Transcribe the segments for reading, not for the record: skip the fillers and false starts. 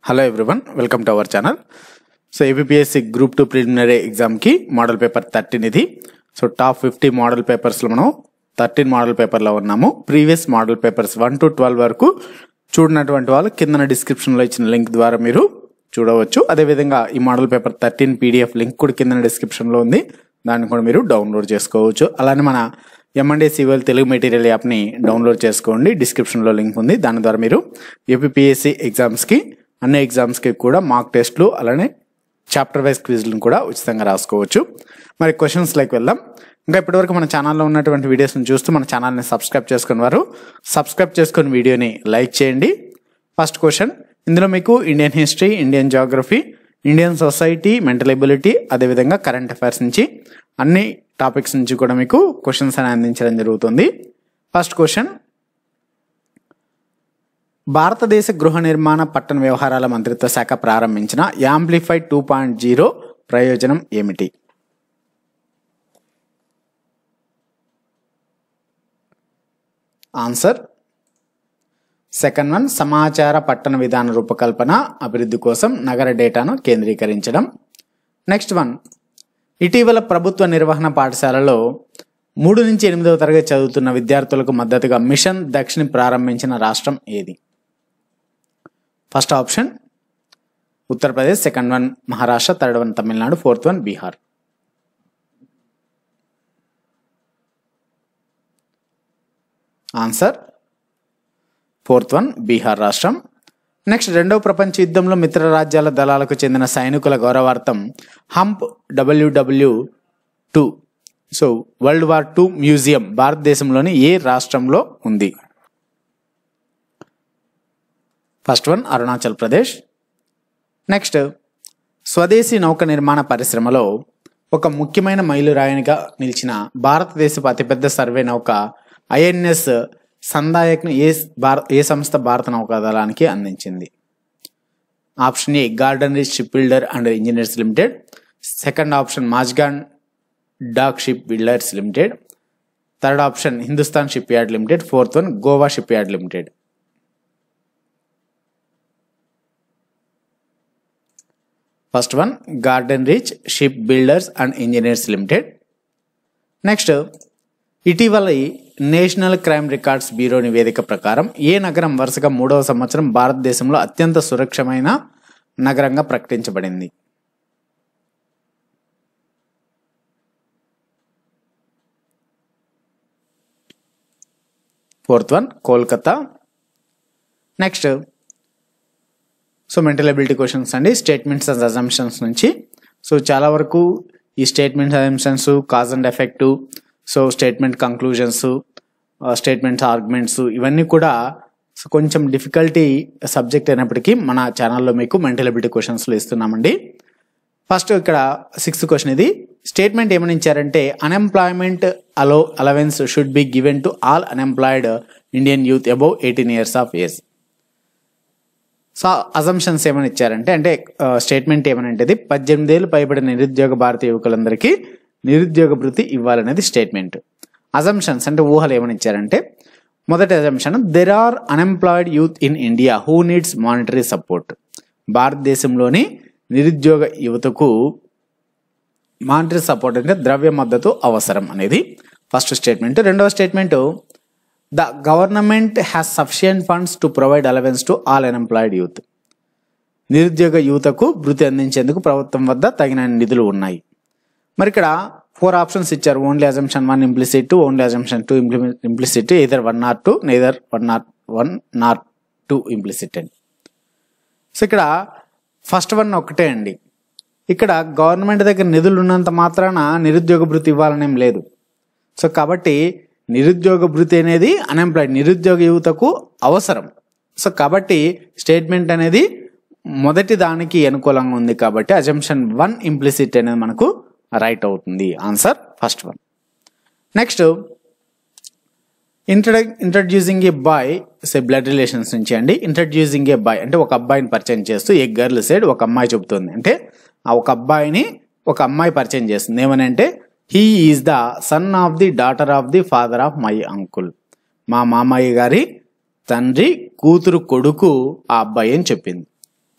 Hello everyone, welcome to our channel. So APPSC Group 2 preliminary exam ki model paper 13 ఇది. So top 50 model papers లో మనం 13 model paper లో ఉన్నాము. Previous model papers 1 to 12 వరకు చూడనటువంటి వాళ్ళు కింద డిస్క్రిప్షన్ లో ఇచ్చిన లింక్ ద్వారా మీరు చూడవచ్చు. అదే విధంగా ఈ మోడల్ పేపర్ 13 PDF లింక్ కూడా కింద డిస్క్రిప్షన్ లో ఉంది, దాన్ని కూడా మీరు డౌన్లోడ్ చేసుకోవచ్చు. అలానే మన M&A civil Telugu material app ని డౌన్లోడ్ చేసుకోండి, డిస్క్రిప్షన్ లో లింక్ ఉంది. దాని ద్వారా మీరు APPSC ఎగ్జామ్స్ కి అన్ని ఎగ్జామ్స్ కి కూడా మాక్ టెస్ట్లు అలానే చాప్టర్ వైజ్ క్విజ్లను కూడా ఉచితంగా రాసుకోవచ్చు. మరి క్వశ్చన్స్ లైక్ వెళ్దాం. ఇంకా ఇప్పటివరకు మన ఛానల్లో ఉన్నటువంటి వీడియోస్ని చూస్తూ మన ఛానల్ని సబ్స్క్రైబ్ చేసుకుని వారు సబ్స్క్రైబ్ చేసుకుని వీడియోని లైక్ చేయండి. ఫస్ట్ క్వశ్చన్, ఇందులో మీకు Indian history, Indian geography, Indian society, mental ability, అదేవిధంగా కరెంట్ అఫైర్స్ నుంచి అన్ని టాపిక్స్ నుంచి కూడా మీకు క్వశ్చన్స్ అని అందించడం జరుగుతుంది. ఫస్ట్ క్వశ్చన్, భారతదేశ గృహ నిర్మాణ పట్టణ వ్యవహారాల మంత్రిత్వ శాఖ ప్రారంభించిన యాంప్లిఫై 2.0 ప్రయోజనం ఏమిటి? ఆన్సర్ సెకండ్ వన్, సమాచార పట్టణ విధాన రూపకల్పన అభివృద్ధి కోసం నగర డేటాను కేంద్రీకరించడం. నెక్స్ట్ వన్, ఇటీవల ప్రభుత్వ నిర్వహణ పాఠశాలలో 3 నుంచి 8వ తరగతి చదువుతున్న విద్యార్థులకు మద్దతుగా మిషన్ దక్షిణ్ ప్రారంభించిన రాష్ట్రం ఏది? First option Uttar Pradesh, second one Maharashtra, third one Tamil Nadu, fourth one Bihar. Answer fourth one Bihar రాష్ట్రం. నెక్స్ట్, రెండవ ప్రపంచ యుద్ధంలో మిత్ర రాజ్యాల దళాలకు చెందిన సైనికుల గౌరవార్థం hump WW2 so world war 2 museum భారతదేశంలోని ఏ రాష్ట్రంలో ఉంది? First one Arunachal Pradesh. Next, స్వదేశీ నౌక నిర్మాణ పరిశ్రమలో ఒక ముఖ్యమైన మైలురాయిగా నిలిచిన భారతదేశపు అతిపెద్ద సర్వే నౌక INS సందాయక్ను ఏ సంస్థ భారత నౌకాదళానికి అందించింది? Option A Garden Reach shipbuilder and engineers limited, second option Mazagon dock shipbuilders limited, third option Hindustan shipyard limited, fourth one Goa shipyard limited. First one Garden Reach shipbuilders and engineers limited. Next, ఇటీవల national crime records bureau నివేదిక ప్రకారం ఏ నగరం వరుసగా 3వ సంవత్సరం భారతదేశంలో అత్యంత సురక్షమైన నగరంగా ప్రకటించబడింది? Fourth one Kolkata. Next, so mental ability questions అండి, స్టేట్మెంట్స్ అండ్ అజంప్షన్స్ నుంచి. సో చాలా వరకు ఈ statements assumptions, cause and effect, so statement conclusions, statements arguments, ఇవన్నీ కూడా కొంచెం డిఫికల్టీ సబ్జెక్ట్ అయినప్పటికీ మన ఛానల్లో మీకు మెంటల్ ఎబిలిటీ క్వశ్చన్స్లో ఇస్తున్నామండి. ఫస్ట్ ఇక్కడ 6th క్వశ్చన్, ఇది స్టేట్మెంట్ ఏమని ఇచ్చారంటే unemployment allowance should be given to all unemployed Indian youth above 18 years of age. So assumptions ఏమని ఇచ్చారంటే స్టేట్మెంట్ ఏమనంటే 18 ఏళ్ళు పైబడిన నిరుద్యోగ భారతీయ యువకులందరికీ నిరుద్యోగ భృతి ఇవ్వాలనేది స్టేట్మెంట్. అజంప్షన్స్ అంటే ఊహలు ఏమని ఇచ్చారంటే, మొదటి assumption, there are unemployed youth in India who needs monetary support. భారతదేశంలోని నిరుద్యోగ యువతకు మానిటరీ సపోర్ట్ అంటే ద్రవ్య మద్దతు అవసరం అనేది ఫస్ట్ స్టేట్మెంట్. రెండవ statement, the government has sufficient funds to provide allowance to all unemployed youth. నిరుద్యోగ యువతకు భృతి అందించేందుకు ప్రభుత్వం వద్ద తగిన నిధులు ఉన్నాయి. మరి ఇక్కడ 4 ఆప్షన్స్ ఇచ్చారు, only assumption 1 implicit, only assumption 2 implicit, either 1 or 2, neither 1 or 2 implicit అండి. సో ఇక్కడ ఫస్ట్ వన్ ఒకటే అండి. ఇక్కడ గవర్నమెంట్ దగ్గర నిధులు ఉన్నంత మాత్రాన నిరుద్యోగ భృతి ఇవ్వాలనేం లేదు. సో కాబట్టి నిరుద్యోగ భృతి అనేది అన్ఎంప్లాయిడ్ నిరుద్యోగ యువతకు అవసరం. సో కాబట్టి స్టేట్మెంట్ అనేది మొదటి దానికి అనుకూలంగా ఉంది కాబట్టి అజంప్షన్ 1 ఇంప్లిసిట్ అనేది మనకు రైట్ అవుతుంది. Answer first one. Next, introducing a boy say blood relations నుంచి అండి. ఇంట్రడ్యూసింగ్ ఏ బాయ్ అంటే ఒక అబ్బాయిని పరిచయం చేస్తూ ఏ గర్ల్ సైడ్ ఒక అమ్మాయి చెబుతుంది, అంటే ఆ ఒక అబ్బాయిని ఒక అమ్మాయి పరిచయం చేస్తుంది. ఏమని అంటే, he is the sun of the daughter of the father of my uncle. మా మామయ్య గారి తండ్రి కూతురు కొడుకు ఆ అబ్బాయి అని చెప్పింది.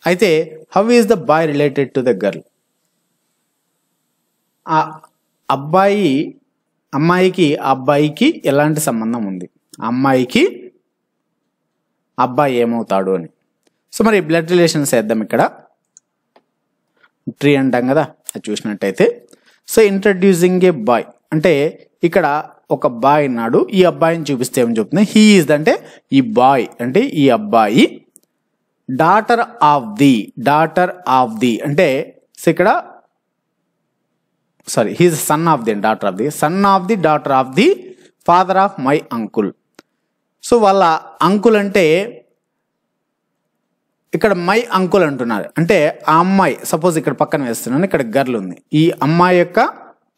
అయితే how is the boy related to the girl? ఆ అమ్మాయికి ఎలాంటి సంబంధం ఉంది, అమ్మాయికి అబ్బాయి ఏమవుతాడు అని. సో మరి బ్లడ్ రిలేషన్స్ వేద్దాం. ఇక్కడ ట్రీ అంటాం కదా, అది చూసినట్టయితే సో ఇంట్రడ్యూసింగ్ ఏ బాయ్ అంటే ఇక్కడ ఒక బాయ్ ఉన్నాడు, ఈ అబ్బాయిని చూపిస్తే ఏమని చెప్తుంది, హీ ఈజ్ అంటే ఈ బాయ్ అంటే ఈ అబ్బాయి డాటర్ ఆఫ్ ది అంటే సో ఇక్కడ sorry he's son of the daughter of the father of my uncle. So వాళ్ళ అంకుల్ అంటే ఇక్కడ మై అంకుల్ అంటున్నారు, అంటే ఆ అమ్మాయి సపోజ్ ఇక్కడ పక్కన వేస్తున్నాను, ఇక్కడ గర్ల్ ఉంది, ఈ అమ్మాయి యొక్క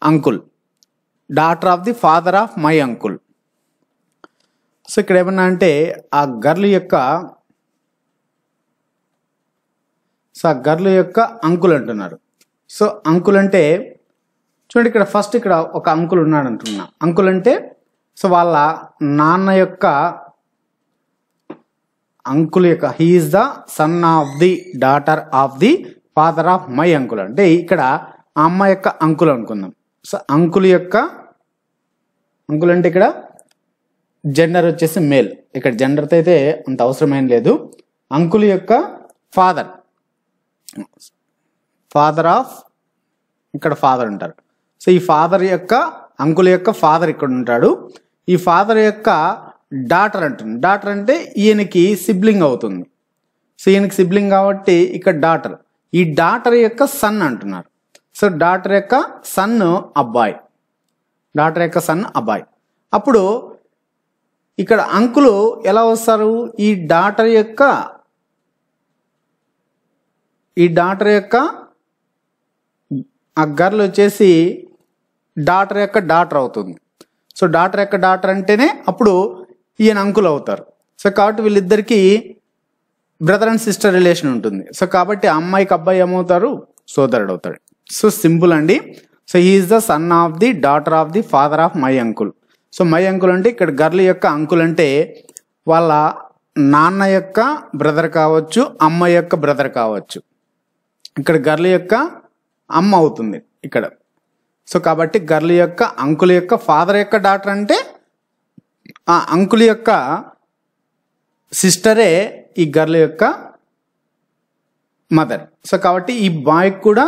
uncle daughter of the father of my uncle. So ఇక్కడ ఏమన్నా అంటే ఆ గర్ల్ యొక్క అంకుల్ అంటున్నారు. సో అంకుల్ అంటే చూడండి ఇక్కడ ఫస్ట్ ఇక్కడ ఒక అంకుల్ ఉన్నాడు అంటున్నా. అంకుల్ అంటే సో వాళ్ళ నాన్న యొక్క he is the sun of the daughter of the father of my uncle అంటే ఇక్కడ ఆ అమ్మాయి యొక్క అంకుల్ అనుకుందాం. సో అంకుల్ అంటే ఇక్కడ జెండర్ వచ్చేసి మేల్, ఇక్కడ జెండర్తో అయితే అంత అవసరమేం లేదు. అంకుల్ యొక్క ఫాదర్ ఆఫ్ ఇక్కడ ఫాదర్ ఉంటారు. సో ఈ ఫాదర్ యొక్క అంకుల్ యొక్క ఫాదర్ ఇక్కడ ఉంటాడు, ఈ ఫాదర్ యొక్క డాటర్ అంటుంది. డాటర్ అంటే ఈయనకి సిబ్లింగ్ అవుతుంది. సో ఈయనకి సిబ్లింగ్ కాబట్టి ఇక్కడ డాటర్, ఈ డాటర్ యొక్క సన్ అంటున్నారు. సో డాటర్ యొక్క సన్ అబ్బాయి. అప్పుడు ఇక్కడ అంకులు ఎలా వస్తారు, ఈ డాటర్ యొక్క ఆ గర్ల్ వచ్చేసి డాటర్ యొక్క డాటర్ అవుతుంది. సో డాటర్ యొక్క డాటర్ అంటేనే అప్పుడు ఈయన అంకుల్ అవుతారు. సో కాబట్టి వీళ్ళిద్దరికీ బ్రదర్ అండ్ సిస్టర్ రిలేషన్ ఉంటుంది. సో కాబట్టి ఆ అమ్మాయికి అబ్బాయి ఏమవుతారు, సోదరుడు అవుతాడు. సో సింపుల్ అండి. So he is the sun of the daughter of the father of my uncle. So my uncle అంటే ఇక్కడ గర్ల్ యొక్క అంకుల్ అంటే వాళ్ళ నాన్న యొక్క బ్రదర్ కావచ్చు, అమ్మ యొక్క బ్రదర్ కావచ్చు. ఇక్కడ గర్ల్ యొక్క అమ్మ అవుతుంది ఇక్కడ. సో కాబట్టి గర్ల్ యొక్క అంకుల్ యొక్క ఫాదర్ యొక్క డాటర్ అంటే ఆ అంకుల్ యొక్క సిస్టరే ఈ గర్ల్ యొక్క మదర్. సో కాబట్టి ఈ బాయ్ కూడా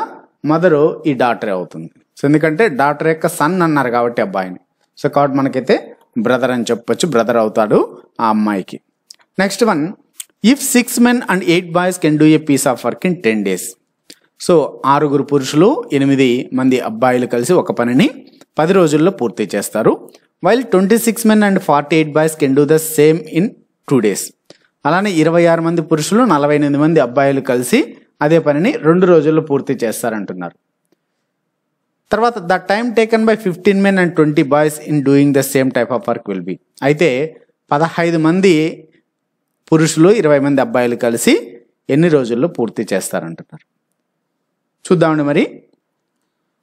మదరు ఈ డాటరే అవుతుంది. సో ఎందుకంటే డాటర్ యొక్క సన్ అన్నారు కాబట్టి అబ్బాయిని. సో కాబట్టి మనకైతే బ్రదర్ అని చెప్పొచ్చు, బ్రదర్ అవుతాడు ఆ అమ్మాయికి. Next one, if 6 men and 8 boys can do a piece of work in 10 days. So 6 పురుషులు 8 మంది అబ్బాయిలు కలిసి ఒక పనిని 10 రోజుల్లో పూర్తి చేస్తారు. While 26 men and 48 boys can do the same in 2 days. అలానే 26 మంది పురుషులు 48 మంది అబ్బాయిలు కలిసి అదే పనిని 2 రోజుల్లో పూర్తి చేస్తారంటున్నారు. తర్వాత the time taken by 15 men and 20 boys in doing the same type of work will be. అయితే 15 మంది పురుషులు 20 మంది అబ్బాయిలు కలిసి ఎన్ని రోజుల్లో పూర్తి చేస్తారంటున్నారు. చూద్దామండి మరి.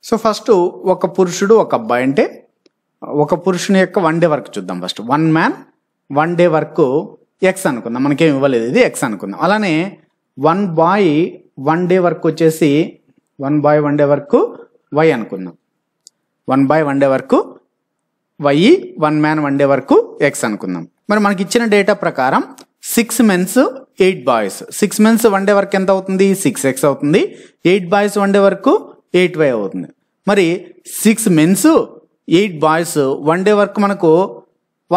సో ఫస్ట్ ఒక పురుషుడు ఒక అబ్బాయి అంటే ఒక పురుషుని యొక్క 1 day వర్క్ చూద్దాం. First 1 man 1 day work X అనుకుందాం, మనకేం ఇవ్వలేదు, ఇది ఎక్స్ అనుకుందాం. అలానే 1 boy 1 day వర్క్ వచ్చేసి 1 boy 1 day వర్క్ వై అనుకుందాం. 1 boy 1 day work Y, 1 man 1 day work X అనుకుందాం. మరి మనకి ఇచ్చిన డేటా ప్రకారం 6 men 8 boys. 6 men 1 day work ఎంత అవుతుంది, 6x అవుతుంది. 8 boys 1 day వర్క్ 8y అవుతుంది. మరి 6 men 8 boys 1 day వర్క్ మనకు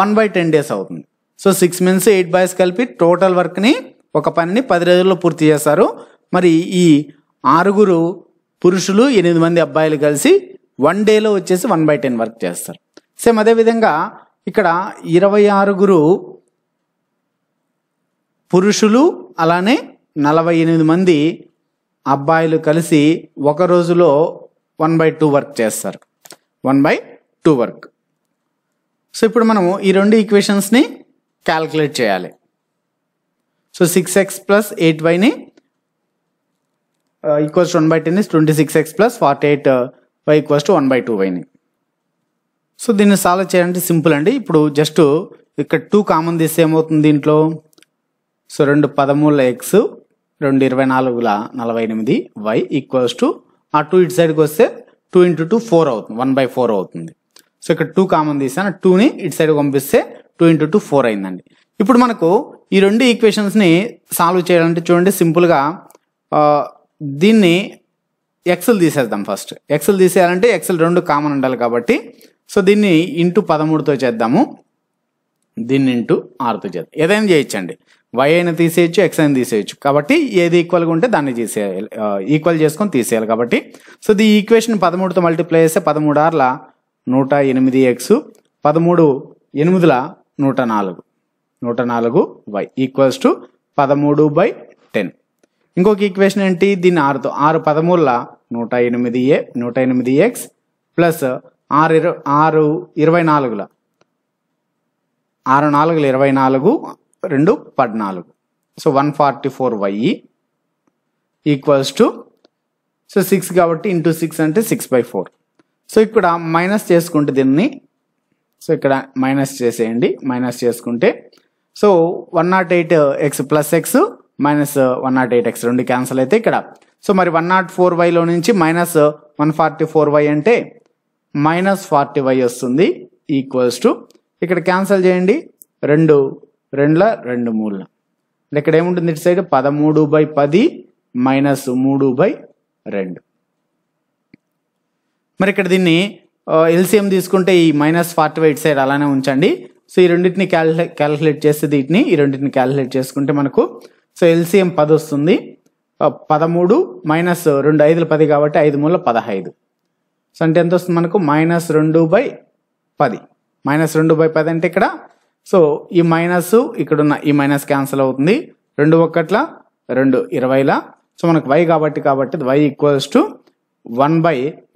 1/10 days అవుతుంది. సో 6 men 8 boys కలిపి టోటల్ వర్క్ని ఒక పనిని 10 రోజుల్లో పూర్తి చేస్తారు. మరి ఈ 6 పురుషులు 8 మంది అబ్బాయిలు కలిసి 1 dayలో వచ్చేసి 1/10 వర్క్ చేస్తారు. సేమ్ అదేవిధంగా ఇక్కడ 26 పురుషులు అలానే 48 మంది అబ్బాయిలు కలిసి ఒక రోజులో 1/2 వర్క్ చేస్తారు. 1/2 వర్క్. సో ఇప్పుడు మనము ఈ 2 ఈక్వేషన్స్ని క్యాల్కులేట్ చేయాలి. సో 6x ప్లస్ 8yని equals to 1/10 is 26x plus 48y equals to 1/2yని. సో దీన్ని సాల్వ్ చేయాలంటే సింపుల్ అండి. ఇప్పుడు జస్ట్ ఇక్కడ 2 కామన్ తీస్తే ఏమవుతుంది దీంట్లో, సో 2 13x 2 24ల 48 y ఈక్వల్స్ టు ఆ 2 ఇటు సైడ్కి వస్తే 2 × 2 4 అవుతుంది, 1/4 అవుతుంది. సో ఇక్కడ 2 కామన్ తీసాను, 2ని ఇటు సైడ్ పంపిస్తే 2 × 2 4 అయిందండి. ఇప్పుడు మనకు ఈ రెండు ఈక్వేషన్స్ని సాల్వ్ చేయాలంటే చూడండి, సింపుల్గా దీన్ని ఎక్స్లు తీసేద్దాం. ఫస్ట్ ఎక్స్లు తీసేయాలంటే ఎక్స్లు రెండు కామన్ ఉండాలి కాబట్టి సో దీన్ని ఇంటూ 13తో చేద్దాము, దీన్ని ఇంటూ 6తో చేద్దాం. ఏదైనా చేయొచ్చండి, y అయినా తీసేయచ్చు, ఎక్స్ అయినా తీసేయచ్చు. కాబట్టి ఏది ఈక్వల్గా ఉంటే దాన్ని తీసేయాలి, ఈక్వల్ చేసుకొని తీసేయాలి. కాబట్టి సో ఈ ఈక్వేషన్ 13తో మల్టిప్లై చేస్తే 13 6ల 108x, 13 8ల 104, 104 y ఈక్వల్స్ టు 13/10. ఇంకొక ఈక్వేషన్ ఏంటి, దీన్ని 6తో 6 13ల 108a 108x plus 6 24ల 6 4ల 24 2 14. So 144y equals to so 6 కాబట్టి ఇంటూ 6 అంటే 6/4. సో ఇక్కడ మైనస్ చేసుకుంటే దీన్ని, సో ఇక్కడ మైనస్ చేసేయండి, మైనస్ చేసుకుంటే so 108x plus X minus 108x రెండు క్యాన్సిల్ అయితే ఇక్కడ. సో మరి 104yలో నుంచి మైనస్ 144y అంటే మైనస్ 40y వస్తుంది ఈక్వల్స్ టు ఇక్కడ క్యాన్సిల్ చేయండి, 2 2ల 2 3ల. ఇక్కడ ఏముంటుంది ఇటు సైడ్ 13/10 మైనస్ 3/2. మరి ఇక్కడ దీన్ని ఎల్సిఎం తీసుకుంటే ఈ మైనస్ 40 ఇటు సైడ్ అలానే ఉంచండి. సో ఈ రెండింటిని క్యాలిక్యులేట్ చేస్తే వీటిని ఈ రెండింటిని క్యాలిక్యులేట్ చేసుకుంటే మనకు సో ఎల్సిఎం 10 వస్తుంది. 13 మైనస్ 2 5ల 10 కాబట్టి 5 3ల 15. సో అంటే ఎంత వస్తుంది మనకు మైనస్ 2/10. మైనస్ 2/10 అంటే ఇక్కడ సో ఈ మైనస్ ఇక్కడున్న ఈ మైనస్ క్యాన్సిల్ అవుతుంది, 2 1ల 2 20ల. సో మనకు y కాబట్టి y ఈక్వల్స్ టు 1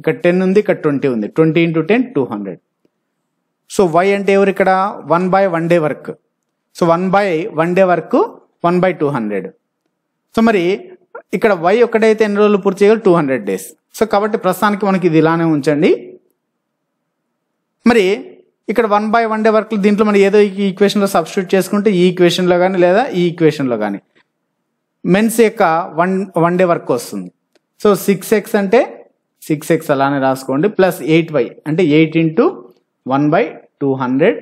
ఇక్కడ 10 ఉంది, ఇక్కడ 20 ఉంది, 20 × 10 200. సో y అంటే ఎవరు ఇక్కడ 1/1 day work. So 1/1 day work 1/200. So మరి ఇక్కడ y ఒకటైతే ఎన్ని రోజులు పూర్తి చేయాలి, 200 days. సో కాబట్టి ప్రస్తుతానికి మనకి ఇది ఇలానే ఉంచండి. మరి ఇక్కడ 1/1 డే వర్క్ దీంట్లో మనం ఏదో ఈ ఈక్వేషన్లో సబ్స్టిట్యూట్ చేసుకుంటే ఈ ఈక్వేషన్లో కానీ లేదా ఈ ఈక్వేషన్లో కానీ మెన్స్ యొక్క 1 డే వర్క్ వస్తుంది. సో 6x అంటే 6x అలానే రాసుకోండి ప్లస్ 8y అంటే 8 × 1/200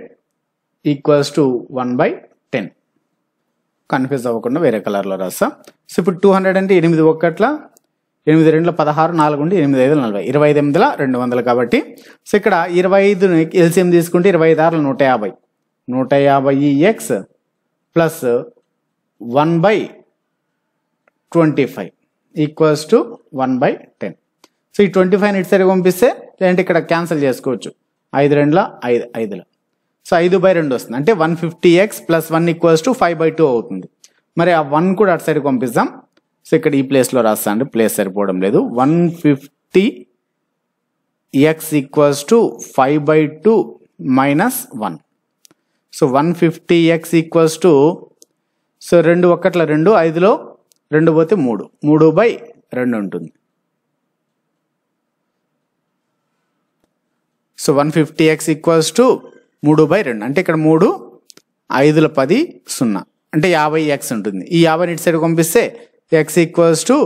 ఈక్వల్స్ టు 1/10. కన్ఫ్యూజ్ అవ్వకుండా వేరే కలర్లో రాస్తాం. సో ఇప్పుడు 200 అంటే 8 1ల 8 2ల 16 4 ఉండి 8 5ల 40 25 8ల 200 కాబట్టి సో ఇక్కడ 25ని ఎల్సిఎం తీసుకుంటే 25 6ల 150 150x plus 1/25 equals to 1/10. So ఈ 25ని ఇటు సైడ్ పంపిస్తే లేదంటే ఇక్కడ క్యాన్సిల్ చేసుకోవచ్చు, 5 2ల 5 5ల. సో 5/2 వస్తుంది అంటే 150x ప్లస్ 1 ఈక్వల్స్ టు 5/2 అవుతుంది. మరి ఆ 1 కూడా అటు సైడ్ పంపిస్తాం. సో ఇక్కడ ఈ ప్లేస్లో రాస్తా అండి, ప్లేస్ సరిపోవడం లేదు. 150x equals to 5/2 minus 1. So 150x equals to so 2 1ల 2 5లో 2 పోతే 3 3/2 ఉంటుంది. సో 150x ఈక్వల్స్ టు 3/2 అంటే ఇక్కడ 3 5ల 10 0 అంటే 50x ఉంటుంది. ఈ 50ని ఇటు సైడ్ పంపిస్తే x ఈక్వల్స్ టు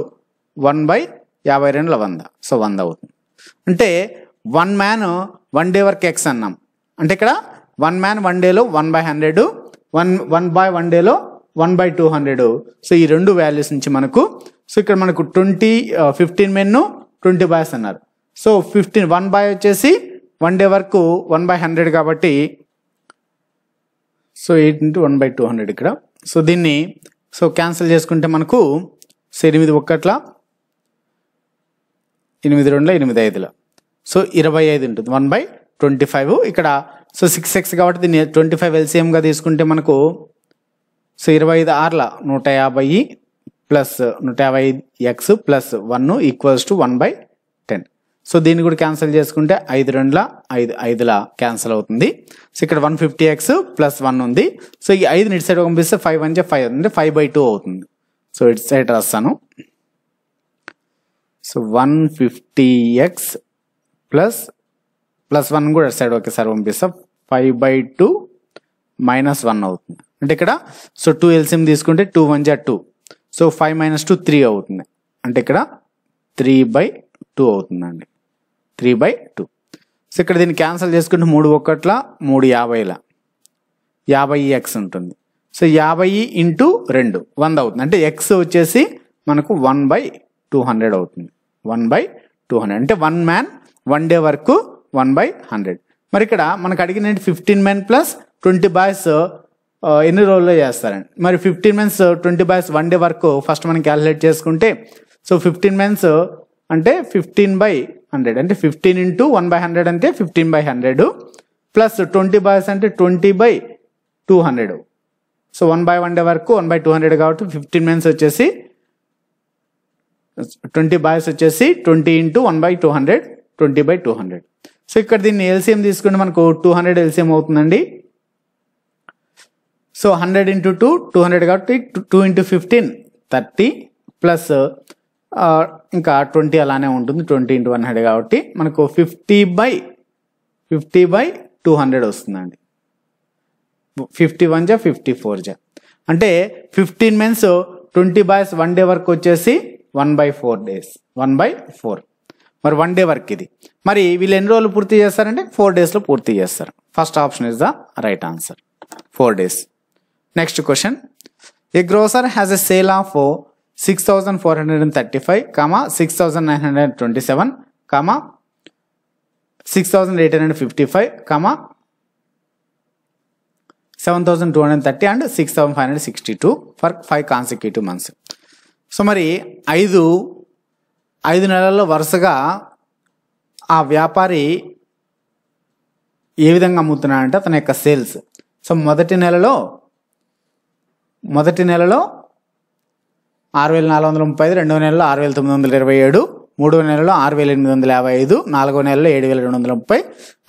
1/52 100. సో 100 అవుతుంది. అంటే 1 మ్యాన్ 1 డే వర్క్ x అన్నాం అంటే ఇక్కడ 1 మ్యాన్ 1 డేలో 1/100, 1/1 డేలో 1/200. సో ఈ రెండు వాల్యూస్ నుంచి మనకు సో ఇక్కడ మనకు 15 మెన్ 20 బాయ్స్ అన్నారు. సో 1 బాయ్ వచ్చేసి 1 డే వరకు 1/100 కాబట్టి సో 8 × 1/200 ఇక్కడ. సో దీన్ని సో క్యాన్సిల్ చేసుకుంటే మనకు సో 8 1ల 8 2ల 8 5ల సో 25 ఉంటుంది 1/25. ఇక్కడ సో 6x కాబట్టి దీన్ని 25 ఎల్సిఎంగా తీసుకుంటే మనకు so 25 6ల 150 plus 150x plus 1 equals to 1/10. So దీన్ని కూడా క్యాన్సిల్ చేసుకుంటే 5 2ల 5 5ల క్యాన్సిల్ అవుతుంది. సో ఇక్కడ 150x ప్లస్ 1 ఉంది. సో ఈ 5ని ఇటు సైడ్ పంపిస్తే 5 అంటే 5 అంటే 5/2 అవుతుంది. సో ఇటు సైడ్ రాస్తాను. సో 150x ప్లస్ 1 కూడా ఇటు సైడ్ ఒకేసారి పంపిస్తా 5/2 మైనస్ 1 అవుతుంది. అంటే ఇక్కడ సో 2 ఎల్సిఎం తీసుకుంటే 2 1 2. సో 5 - 2 3 అవుతుంది, అంటే ఇక్కడ 3/2 అవుతుందండి, 3/2. సో ఇక్కడ దీన్ని క్యాన్సిల్ చేసుకుంటే 3 1 3 50ల 50x ఉంటుంది. సో 50 × 2 100 అవుతుంది, అంటే x వచ్చేసి మనకు 1/200 అవుతుంది. 1/200 అంటే 1 man 1 day వరకు 1/100. మరి ఇక్కడ మనకు అడిగిన 15 men + 20 boys ఎన్ని రోజుల్లో చేస్తారండి. మరి 15 men 20 boys 1 day వరకు ఫస్ట్ మనం క్యాలిక్యులేట్ చేసుకుంటే, సో 15 men అంటే 15/100 అంటే 15 × 1/100 అంటే 15/100 ప్లస్ 20 boys అంటే 20/200. సో 1/1 day వరకు 1/200 కాబట్టి 15 men వచ్చేసి 20 boys వచ్చేసి 20 × 1/200 20/200. సో ఇక్కడ దీన్ని ఎల్సిఎం తీసుకుంటే మనకు 200 ఎల్సిఎం అవుతుందండి. సో 100 × 2 200 కాబట్టి 2 × 15 30 ప్లస్ ఇంకా 20 అలానే ఉంటుంది 20 × 100 కాబట్టి మనకు 50/200 వస్తుందండి. 51 54 అంటే 15 men 20 boys 1 day వరకు వచ్చేసి 1/4 days 1/4. మరి 1 day వర్క్ ఇది. మరి వీళ్ళు ఎన్ని రోజులు పూర్తి చేస్తారంటే 4 daysలో పూర్తి చేస్తారు. First option is the right answer, 4 days. Next question, A grosser has a sale of 6,435, 6,927, 6,855, 7,230 and 6,562 for 5 consecutive months. So మరి 5 నెలల్లో వరుసగా ఆ వ్యాపారి ఏ విధంగా అమ్ముతున్నాడంటే అతని యొక్క సేల్స్. సో మొదటి నెలలో 6,435, రెండవ నెలలో 6,927, మూడవ నెలలో 6,855, నాలుగవ నెలలో 7,230,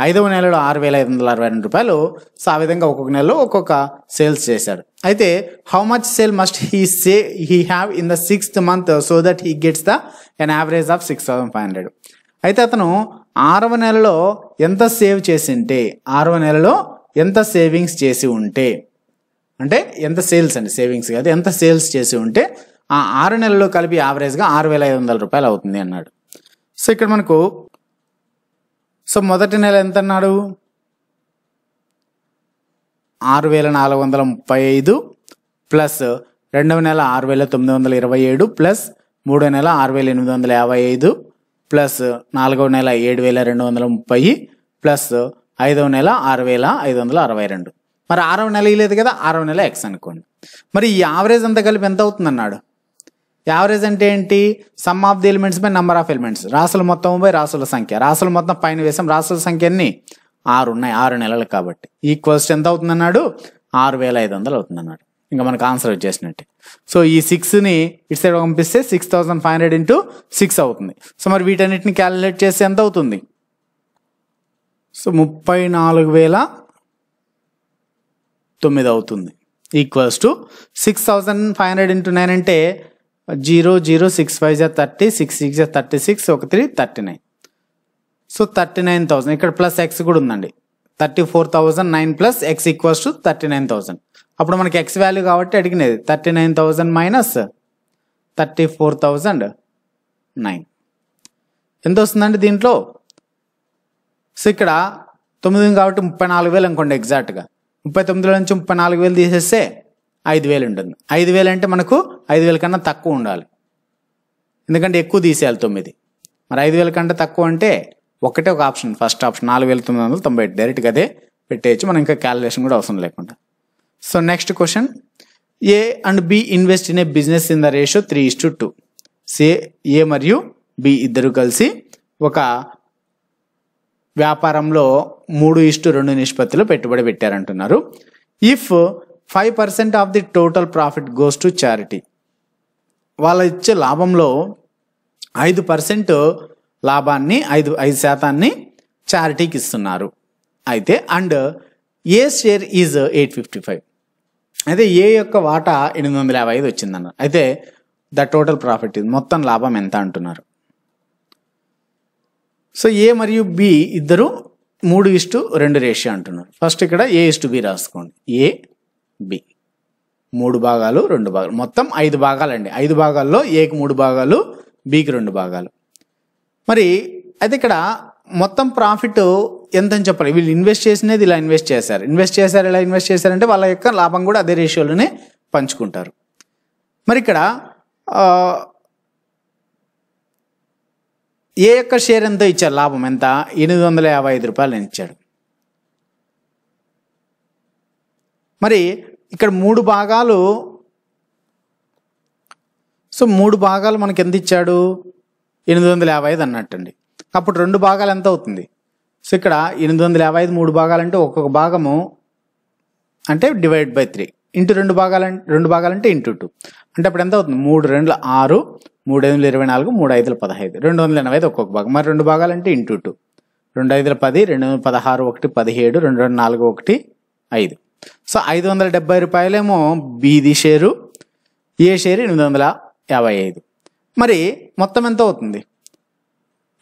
ఐదవ నెలలో 6,562 రూపాయలు. సో ఆ విధంగా ఒక్కొక్క నెలలో ఒక్కొక్క సేల్స్ చేశాడు. అయితే how much sale must he have in the 6th month so that he gets an average of 6,500. అయితే అతను 6వ నెలలో ఎంత సేవ్ చేసి ఉంటే, 6వ నెలలో ఎంత సేవింగ్స్ చేసి ఉంటే, అంటే ఎంత సేల్స్ అండి, సేవింగ్స్ కాదు, ఎంత సేల్స్ చేసి ఉంటే ఆ 6 నెలల్లో కలిపి యావరేజ్గా 6,500 రూపాయలు అవుతుంది అన్నాడు. సో ఇక్కడ మనకు సో మొదటి నెల ఎంత అన్నాడు, 6,435 ప్లస్ రెండవ నెల 6,927 ప్లస్ మూడో నెల 6,855 ప్లస్ నాలుగవ నెల 7,230 ప్లస్ ఐదవ నెల 6,562. మరి 6వ నెల లేదు కదా, 6వ నెల ఎక్స్ అనుకోండి. మరి ఈ యావరేజ్ అంతా కలిపి ఎంత అవుతుంది అన్నాడు. యావరేజ్ అంటే ఏంటి, some of the elements by number of elements, రాసుల మొత్తం బై రాసుల సంఖ్య. రాసుల మొత్తం పైన వేసాం, రాసుల సంఖ్య ఎన్ని 6 ఉన్నాయి, 6 నెలలు కాబట్టి ఈక్వల్స్ ఎంత అవుతుంది అన్నాడు, 6,500 అవుతుంది అన్నాడు. ఇంకా మనకు ఆన్సర్ వచ్చేసినట్టే. సో ఈ 6ని ఇటు సైడ్ పంపిస్తే 6,500 × 6 అవుతుంది. సో మరి వీటన్నిటిని క్యాలిక్యులేట్ చేస్తే ఎంత అవుతుంది, సో 34,009 అవుతుంది. ఈక్వల్స్ టు 6,500 × 9 అంటే 0 0 6 5 30 6 6 36 1 3 39. సో 39,000 ఇక్కడ ప్లస్ ఎక్స్ కూడా ఉందండి, 34,009 ప్లస్ ఎక్స్ ఈక్వల్స్ టు 39,000. అప్పుడు మనకి ఎక్స్ వాల్యూ కాబట్టి అడిగినది 39,000 మైనస్ 34,009 ఎంత వస్తుందండి దీంట్లో. సో ఇక్కడ 9 కాబట్టి 34,000 అనుకోండి ఎగ్జాక్ట్గా. 39 నుంచి 34,000 తీసేస్తే 5,000 ఉంటుంది. 5,000 అంటే మనకు 5,000 కన్నా తక్కువ ఉండాలి, ఎందుకంటే ఎక్కువ తీసేయాలి 9. మరి 5,000 కంటే తక్కువ అంటే ఒకటే ఒక ఆప్షన్, ఫస్ట్ ఆప్షన్ 4,998 డైరెక్ట్గా అదే పెట్టేయచ్చు, మనం ఇంకా క్యాలిక్యులేషన్ కూడా అవసరం లేకుండా. So next question, A and B invest in a business in the ratio 3:2. A మరియు బి ఇద్దరు కలిసి ఒక వ్యాపారంలో 3:2 నిష్పత్తిలో పెట్టుబడి పెట్టారంటున్నారు. If 5% of the total profit goes to charity, వాళ్ళ ఇచ్చే లాభంలో 5% లాభాన్ని 5% చారిటీకి ఇస్తున్నారు. అయితే అండ్ ఏ షేర్ ఈజ్ 855, అయితే ఏ యొక్క వాటా 855 వచ్చిందన్నారు. అయితే ద టోటల్ ప్రాఫిట్ ఇది మొత్తం లాభం ఎంత అంటున్నారు. సో ఏ మరియు బి ఇద్దరు 3:2 రేషియో అంటున్నారు. ఫస్ట్ ఇక్కడ A:B రాసుకోండి, A B 3 భాగాలు 2 భాగాలు, మొత్తం 5 భాగాలండి. 5 భాగాల్లో ఏకి 3 భాగాలు, బికి 2 భాగాలు. మరి అయితే ఇక్కడ మొత్తం ప్రాఫిట్ ఎంత అని చెప్పాలి. వీళ్ళు ఇన్వెస్ట్ చేసినది ఇలా ఇన్వెస్ట్ చేశారు, ఇలా ఇన్వెస్ట్ చేశారంటే వాళ్ళ యొక్క లాభం కూడా అదే రేషియోలోనే పంచుకుంటారు. మరి ఇక్కడ ఏ యొక్క షేర్ ఎంతో ఇచ్చారు, లాభం ఎంత, 855 రూపాయలు ఇచ్చాడు. మరి ఇక్కడ 3 భాగాలు, సో 3 భాగాలు మనకి ఎంత ఇచ్చాడు, 855 అన్నట్టండి. అప్పుడు 2 భాగాలు ఎంత అవుతుంది, సో ఇక్కడ 855 3 భాగాలు అంటే ఒక్కొక్క భాగము అంటే డివైడ్ బై 3 ఇంటూ 2 భాగాలంటే ఇంటూ 2 అంటే అప్పుడు ఎంత అవుతుంది, 3 2 6, 3 5 24, 3 5 15, 285 ఒక్కొక్క భాగం. మరి 2 భాగాలంటే ఇంటూ 2, 2 5 10, 2 16 1 17, 2 4 1 5. సో 570 రూపాయలేమో బిది షేరు, ఏ షేరు 855. మరి మొత్తం ఎంత అవుతుంది,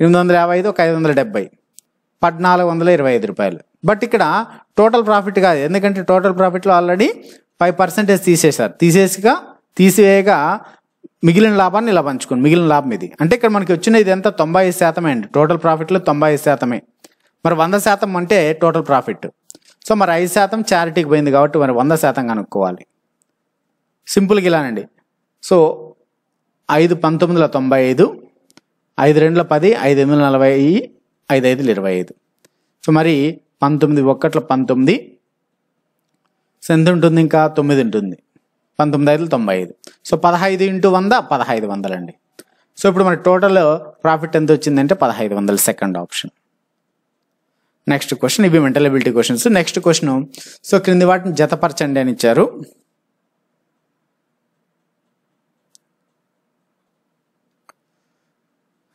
855 ఒక 570, 1425 రూపాయలు. బట్ ఇక్కడ టోటల్ ప్రాఫిట్ కాదు, ఎందుకంటే టోటల్ ప్రాఫిట్లో ఆల్రెడీ 5% తీసేశారు. తీసివేయగా మిగిలిన లాభాన్ని ఇలా పంచుకోండి, మిగిలిన లాభం ఇది. అంటే ఇక్కడ మనకి వచ్చిన ఇది ఎంత, 95% అండి. టోటల్ ప్రాఫిట్లో 95%. మరి 100% అంటే టోటల్ ప్రాఫిట్. సో మరి 5% చారిటీకి పోయింది కాబట్టి మరి 100% కనుక్కోవాలి. సింపుల్గా ఇలానండి. సో 5 19 95, 5 2 10, 5 8 40, 5 5 25. సో మరి 19 1 19, సో ఎంత ఉంటుంది, ఇంకా 9 ఉంటుంది, 19 5 95. సో 15 × 100 1500 అండి. సో ఇప్పుడు మన టోటల్ ప్రాఫిట్ ఎంత వచ్చిందంటే 1500, సెకండ్ ఆప్షన్. నెక్స్ట్ క్వశ్చన్, ఇవి mental ability questions. Next question, so క్రింది వాటిని జతపరచండి అని ఇచ్చారు.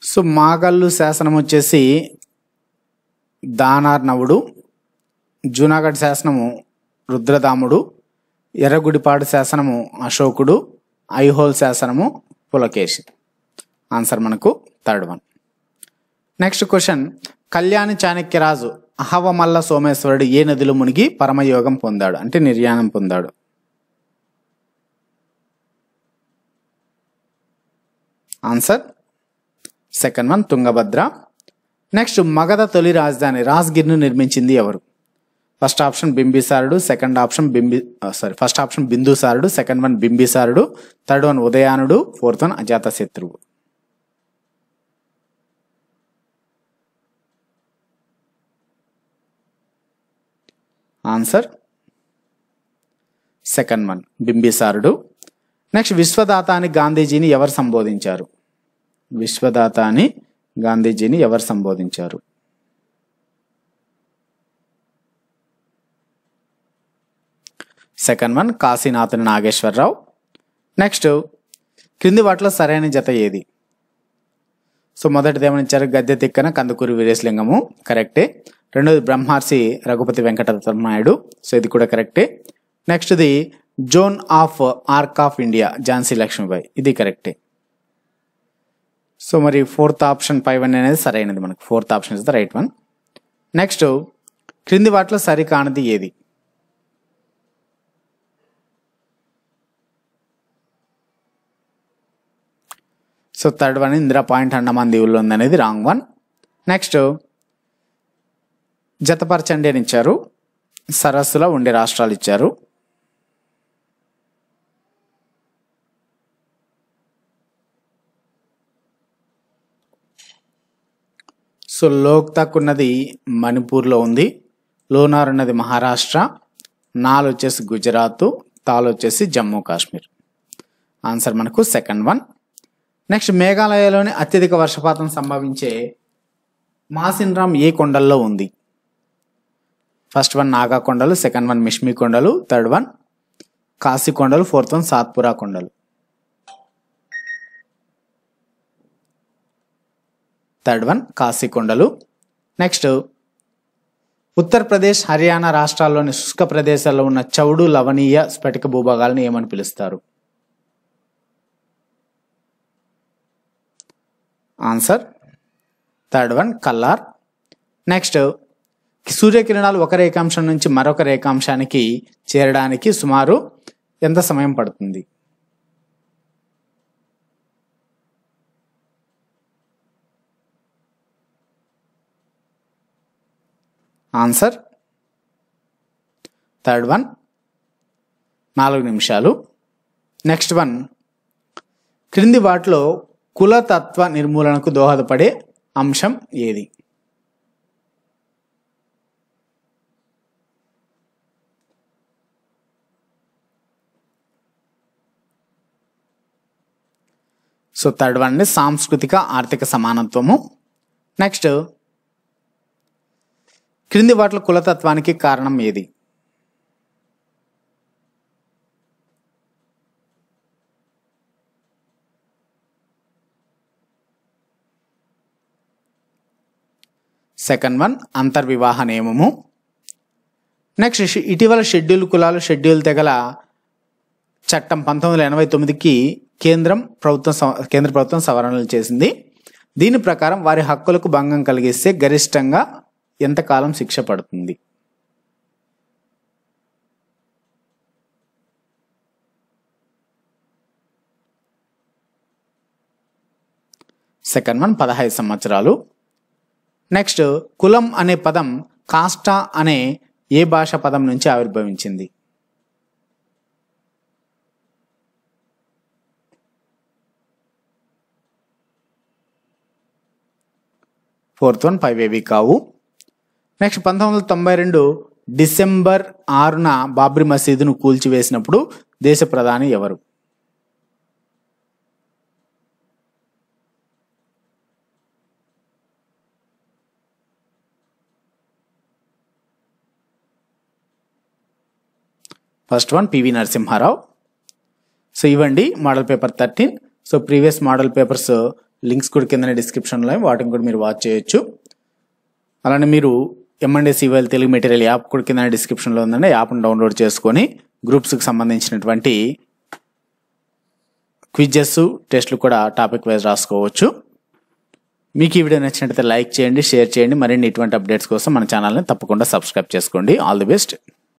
సో మాగల్లు శాసనం వచ్చేసి దానార్ణవుడు, జూనాగఢ్ శాసనము రుద్రదాముడు, ఎర్రగుడిపాడు శాసనము అశోకుడు, ఐహోల్ శాసనము పులకేశి. ఆన్సర్ మనకు third one. Next question, Kalyani చాణక్యరాజు అహవమల్ల సోమేశ్వరుడు ఏ నదిలో మునిగి పరమయోగం పొందాడు, అంటే నిర్యాణం పొందాడు. Answer second one, Tungabhadra. Next, Magadha తొలి రాజధాని రాజ్గిర్ను నిర్మించింది ఎవరు? ఫస్ట్ ఆప్షన్ బింబిసారుడు, ఫస్ట్ ఆప్షన్ బిందుసారుడు, సెకండ్ వన్ బింబిసారుడు, థర్డ్ వన్ ఉదయానుడు, ఫోర్త్ వన్ అజాతశత్రువు. ఆన్సర్ సెకండ్ వన్ బింబిసారుడు. నెక్స్ట్, విశ్వదాత అని గాంధీజీని ఎవరు సంబోధించారు? విశ్వదాత అని గాంధీజీని ఎవరు సంబోధించారు? Second one Kasinathan Nageswara Rao. Next, క్రింది వాటిలో సరైన జత ఏది? సో మొదటిది ఏమనిచ్చారు, గద్దె తిక్కన కందుకూరి వీరేశలింగము, కరెక్టే. రెండోది బ్రహ్మర్షి రఘుపతి వెంకటరత్న నాయుడు, సో ఇది కూడా కరెక్టే. నెక్స్ట్ది Joan of Arc of India Jhansi Lakshmibai, ఇది కరెక్టే. సో మరి ఫోర్త్ ఆప్షన్ 5 అనేది సరైనది, మనకు fourth option is the right one. Next, క్రింది వాటిలో సరికానిది ఏది? So third one Indira point Andaman దీవుల్లో ఉందనేది రాంగ్ వన్. నెక్స్ట్, జతపరచండి అని ఇచ్చారు, సరస్సులో ఉండే రాష్ట్రాలు ఇచ్చారు. సో లోక్తక్ ఉన్నది మణిపూర్లో ఉంది, లోనార్ ఉన్నది మహారాష్ట్ర, నాల్ వచ్చేసి గుజరాత్, తాల్ వచ్చేసి జమ్మూ కాశ్మీర్. ఆన్సర్ మనకు సెకండ్ వన్. నెక్స్ట్, మేఘాలయలోని అత్యధిక వర్షపాతం సంభవించే మాసిన్రామ్ ఏ కొండల్లో ఉంది? ఫస్ట్ వన్ నాగా కొండలు, సెకండ్ వన్ మిష్మి కొండలు, థర్డ్ వన్ కాశీ కొండలు, ఫోర్త్ వన్ సాత్పురా కొండలు. థర్డ్ వన్ కాశీ కొండలు. నెక్స్ట్, ఉత్తరప్రదేశ్, హర్యానా రాష్ట్రాల్లోని శుష్క ప్రదేశాల్లో ఉన్న చౌడు లవణీయ స్ఫటిక భూభాగాలను ఏమని పిలుస్తారు? Answer third one Kallar. Next, సూర్యకిరణాలు ఒక రేఖాంశం నుంచి మరొక రేఖాంశానికి చేరడానికి సుమారు ఎంత సమయం పడుతుంది? ఆన్సర్ థర్డ్ వన్ 4 నిమిషాలు. నెక్స్ట్ వన్, క్రింది వాటిలో కులతత్వ నిర్మూలనకు దోహదపడే అంశం ఏది? సో థర్డ్ వన్ సాంస్కృతిక ఆర్థిక సమానత్వము. నెక్స్ట్, క్రింది వాటిలో కులతత్వానికి కారణం ఏది? సెకండ్ వన్ అంతర్వివాహ నియమము. నెక్స్ట్, ఇటీవల షెడ్యూల్ కులాలు షెడ్యూల్ తెగల చట్టం 1989కి కేంద్ర ప్రభుత్వం సవరణలు చేసింది. దీని ప్రకారం వారి హక్కులకు భంగం కలిగిస్తే గరిష్టంగా ఎంతకాలం శిక్ష పడుతుంది? సెకండ్ వన్ 15 సంవత్సరాలు. నెక్స్ట్, కులం అనే పదం కాస్టా అనే ఏ భాషా పదం నుంచి ఆవిర్భవించింది? ఫోర్త్ వన్ 5 ఏవి కావు. నెక్స్ట్, 1992 డిసెంబర్ 6న బాబ్రీ మసీదును కూల్చివేసినప్పుడు దేశ ప్రధాని ఎవరు? First one PV Narasimha Rao. So ఇవ్వండి model paper 13. So previous model papers links కూడా కింద డిస్క్రిప్షన్లో, వాటిని కూడా మీరు వాచ్ చేయొచ్చు. అలానే మీరు M&A CVL Telugu material app కూడా కింద డిస్క్రిప్షన్లో ఉందండి. యాప్ను డౌన్లోడ్ చేసుకొని గ్రూప్స్కి సంబంధించినటువంటి క్విజెస్, టెస్ట్లు కూడా టాపిక్ వైజ్ రాసుకోవచ్చు. మీకు ఈ వీడియో నచ్చినట్లయితే లైక్ చేయండి, షేర్ చేయండి. మరిన్ని ఇటువంటి అప్డేట్స్ కోసం మన ఛానల్ని తప్పకుండా సబ్స్క్రైబ్ చేసుకోండి. All the best.